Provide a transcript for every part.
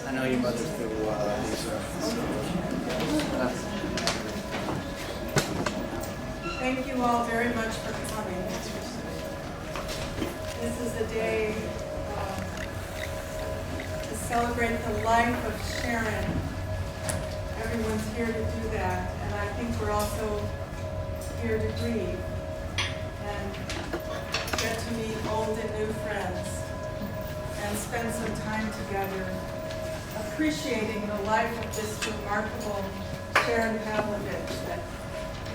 I know your mother through Lisa. Thank you all very much for coming. This is a day to celebrate the life of Sharon. Everyone's here to do that, and I think we're also here to grieve and get to meet old and new friends and spend some time together appreciating the life of this remarkable Sharon Pavlovich that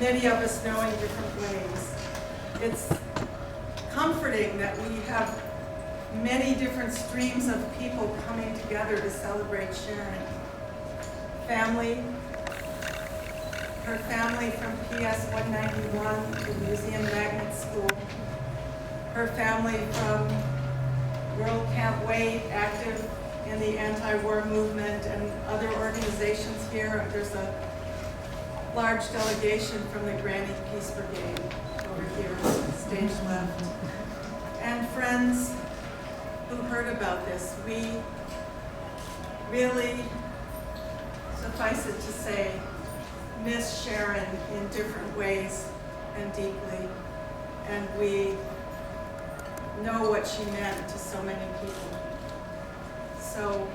many of us know in different ways. It's comforting that we have many different streams of people coming together to celebrate Sharon. Family, her family from PS 191, the Museum Magnet School, her family from World Can't Wait, active in the anti-war movement, and other organizations here. There's a large delegation from the Granny Peace Brigade over here, stage left. And friends who heard about this, we really, suffice it to say, miss Sharon in different ways and deeply. And we know what she meant to so many people. So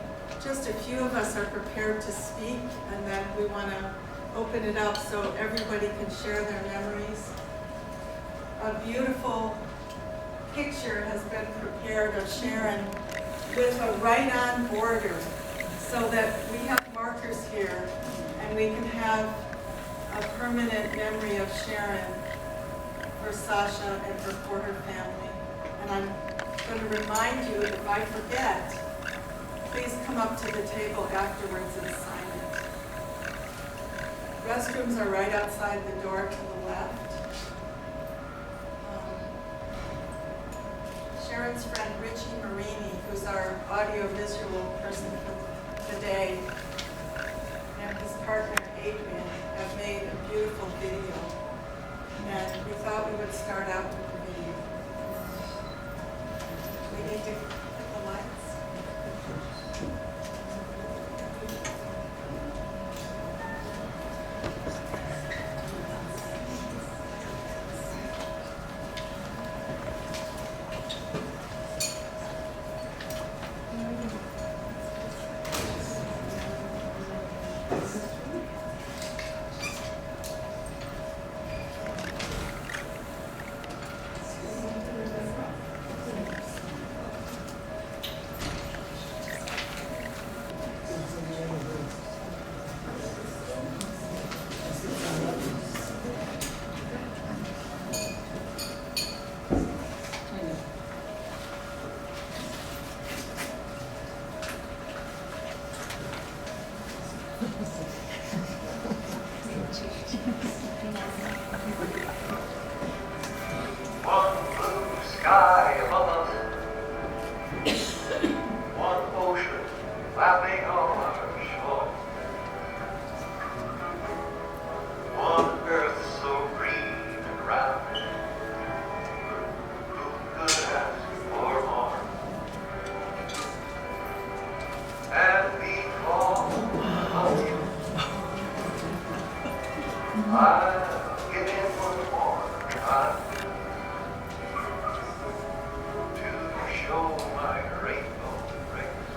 just a few of us are prepared to speak, and then we want to open it up so everybody can share their memories. A beautiful picture has been prepared of Sharon with a write-on border so that we have markers here and we can have a permanent memory of Sharon for Sasha and for her family. And I'm going to remind you, if I forget, please come up to the table afterwards and sign it. Restrooms are right outside the door to the left. Sharon's friend Richie Marini, who's our audio-visual person for the day, and his partner Adrian have made a beautiful video. And we thought we would start out with the video. We need to hit the lights. One blue sky above us, one ocean lapping on our shore, one earth so green and round. Who could ask for more? And before I'll give it one more try to show my rainbow race.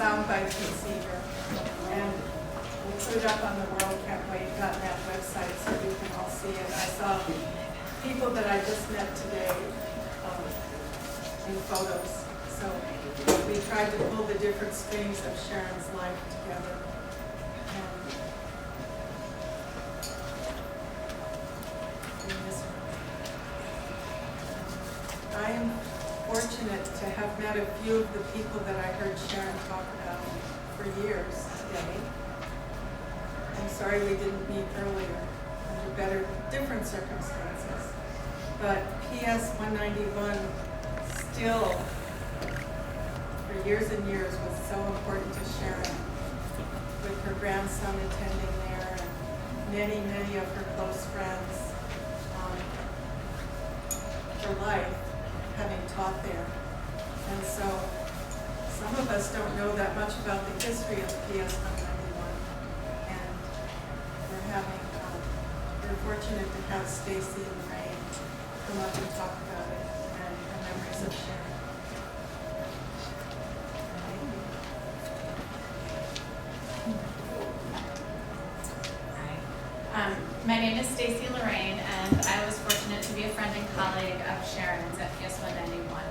soundbite receiver. And we'll put it up on the worldcan'twait.net website so you can all see it. I saw people that I just met today in photos. So we tried to pull the different streams of Sharon's life together. I am fortunate to have met a few of the people that I heard Sharon talk about for years today. I'm sorry we didn't meet earlier under different circumstances. But PS 191 still, for years and years, was so important to Sharon, with her grandson attending there and many of her close friends for life having taught there. And so some of us don't know that much about the history of PS 191, and we're fortunate to have Stacy and Ray come up and talk about it and her memories of Sharon. My name is Stacy Lorraine, and I was fortunate to be a friend and colleague of Sharon's at PS 191.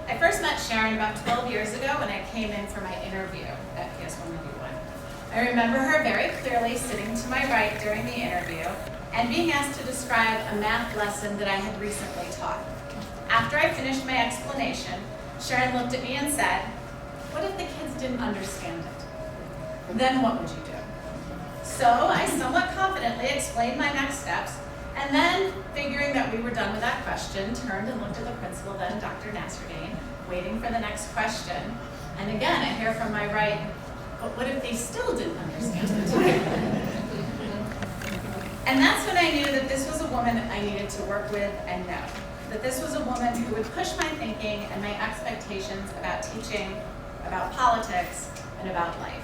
I first met Sharon about 12 years ago when I came in for my interview at PS 191. I remember her very clearly sitting to my right during the interview and being asked to describe a math lesson that I had recently taught. After I finished my explanation, Sharon looked at me and said, "What if the kids didn't understand it? Then what would you do?" So I somewhat confidently explained my next steps, and then, figuring that we were done with that question, turned and looked at the principal, then Dr. Nasruddin, waiting for the next question. And again, I hear from my right, "But what if they still didn't understand it?" And that's when I knew that this was a woman I needed to work with and know. That this was a woman who would push my thinking and my expectations about teaching, about politics, and about life.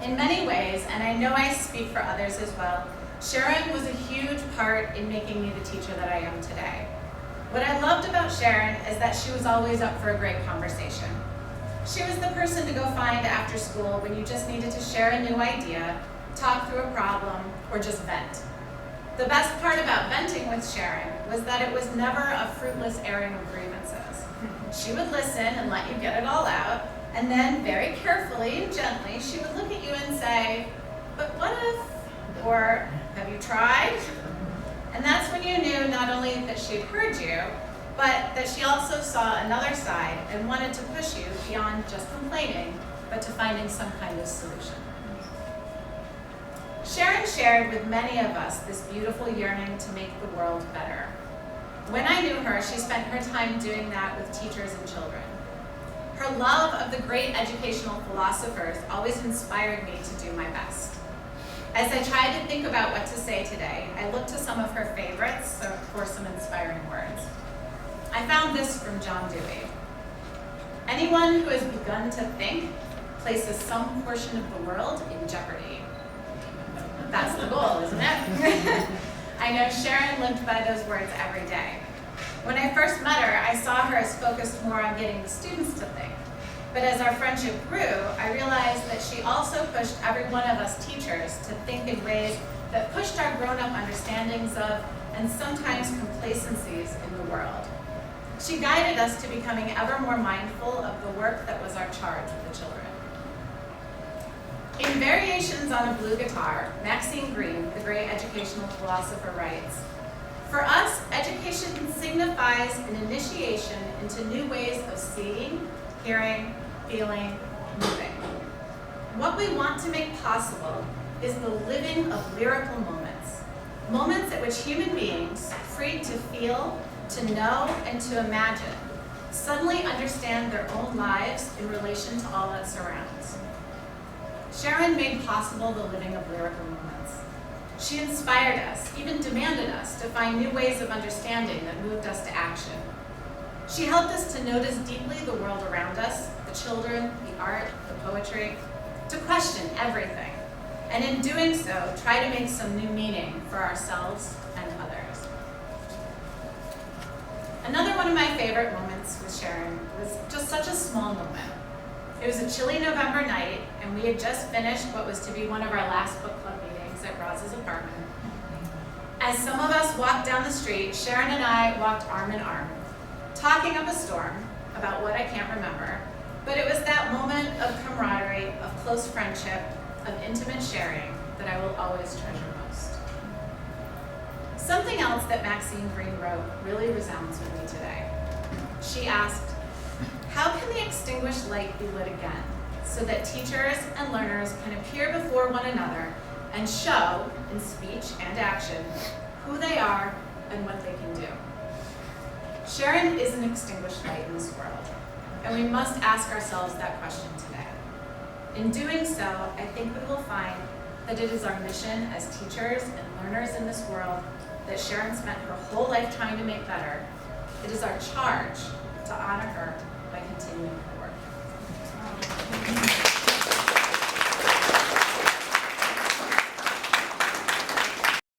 In many ways, and I know I speak for others as well, Sharon was a huge part in making me the teacher that I am today. What I loved about Sharon is that she was always up for a great conversation. She was the person to go find after school when you just needed to share a new idea, talk through a problem, or just vent. The best part about venting with Sharon was that it was never a fruitless airing of grievances. She would listen and let you get it all out, and then very carefully and gently, she would look at you and say, "But what if?" Or, "Have you tried?" And that's when you knew not only that she'd heard you, but that she also saw another side and wanted to push you beyond just complaining, but to finding some kind of solution. Sharon shared with many of us this beautiful yearning to make the world better. When I knew her, she spent her time doing that with teachers and children. Her love of the great educational philosophers always inspired me to do my best. As I tried to think about what to say today, I looked to some of her favorites for some inspiring words. I found this from John Dewey. "Anyone who has begun to think places some portion of the world in jeopardy." That's the goal, isn't it? I know Sharon lived by those words every day. When I first met her, I saw her as focused more on getting the students to think. But as our friendship grew, I realized that she also pushed every one of us teachers to think in ways that pushed our grown-up understandings of, and sometimes complacencies in the world. She guided us to becoming ever more mindful of the work that was our charge with the children. In Variations on a Blue Guitar, Maxine Greene, the great educational philosopher, writes, "For us, education signifies an initiation into new ways of seeing, hearing, feeling, moving. What we want to make possible is the living of lyrical moments, moments at which human beings, free to feel, to know, and to imagine, suddenly understand their own lives in relation to all that surrounds." Sharon made possible the living of lyrical moments. She inspired us, even demanded us, to find new ways of understanding that moved us to action. She helped us to notice deeply the world around us, the children, the art, the poetry, to question everything, and in doing so, try to make some new meaning for ourselves and others. Another one of my favorite moments with Sharon was just such a small moment. It was a chilly November night, and we had just finished what was to be one of our last book club meetings at Roz's apartment. As some of us walked down the street, Sharon and I walked arm in arm, talking up a storm about what I can't remember, but it was that moment of camaraderie, of close friendship, of intimate sharing that I will always treasure most. Something else that Maxine Green wrote really resounds with me today. She asked, how can the extinguished light be lit again so that teachers and learners can appear before one another and show, in speech and action, who they are and what they can do? Sharon is an extinguished light in this world, and we must ask ourselves that question today. In doing so, I think we will find that it is our mission as teachers and learners in this world that Sharon spent her whole life trying to make better. It is our charge